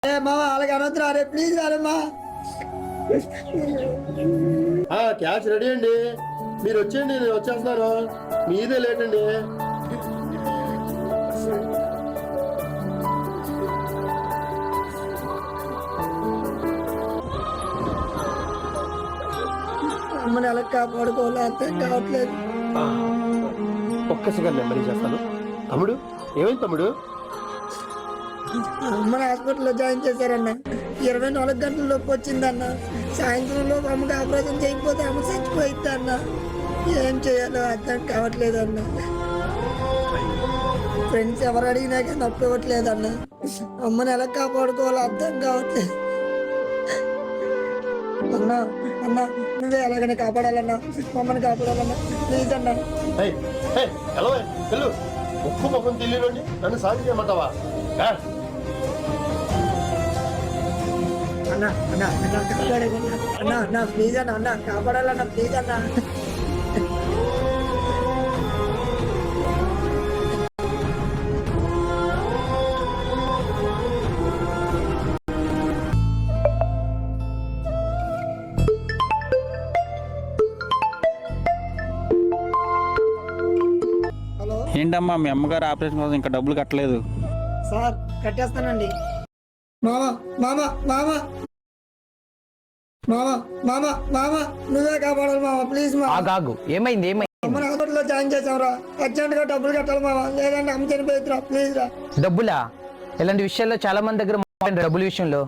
మామ అలాగే అనొద్దురా రే please రారమ్మా. Cash ready అండి, మీరు వచ్చేయండి, నేను వచ్చేస్తున్నాను. మీదే లేట్ అండి. అమ్మని ఎలా కాపాడుకోవాలో అర్థం కావట్లేదు. ఒక్క సెకండ్ నెంబర్ చేస్తాను. తమ్ముడు ఏమైంది తమ్ముడు? అమ్మని హాస్పిటల్లో జాయిన్ చేశారన్న. 24 గంటల లోపు వచ్చిందన్న. సాయంత్రం లోపు అమ్మకి ఆపరేషన్ చేయకపోతే అమ్మ చచ్చిపోయిద్ది అన్న. ఏం చేయాలో అర్థం కావట్లేదు అన్న. ఫ్రెండ్స్ ఎవరు అడిగినా కానీ నొప్పి ఇవ్వట్లేదన్న. అమ్మని ఎలా కాపాడుకోవాలో అర్థం కావట్లేదు అన్నా. అన్న నువ్వే ఎలాగైనా కాపాడాలన్నా, మమ్మల్ని కాపాడాలన్నా ప్లీజ్ అన్నా. ఉప్పు ముఖం తెలియదండి, నన్ను సాయం చేయమంటావా? అన్నా అన్నా అన్నా కాపాడేదన్నా. అన్నా అన్నా ప్లీజ్ అన్నా, అన్నా కాపాడాలన్నా ప్లీజ్ అన్నా. హలో ఏంటమ్మా మీ అమ్మగారు ఆపరేషన్ కోసం ఇంకా డబ్బులు కట్టలేదు? సార్ కట్టేస్తానండి. మామ మామ మామ మామ మామ మామ నువ్వే కాపాడాలి మామ ప్లీజ్ మామ. ఆగాగు, ఏమైంది? అమ్మని హాస్పిటల్లో జాయిన్ చేసావురా, అర్జెంట్ గా డబ్బులు కట్టాలి మామ, లేదంటే అమ్మ చనిపోయిద్దిరా ప్లీజ్ రా. డబ్బులా? ఇలాంటి విషయాల్లో చాలా మంది దగ్గర డబ్బుల విషయంలో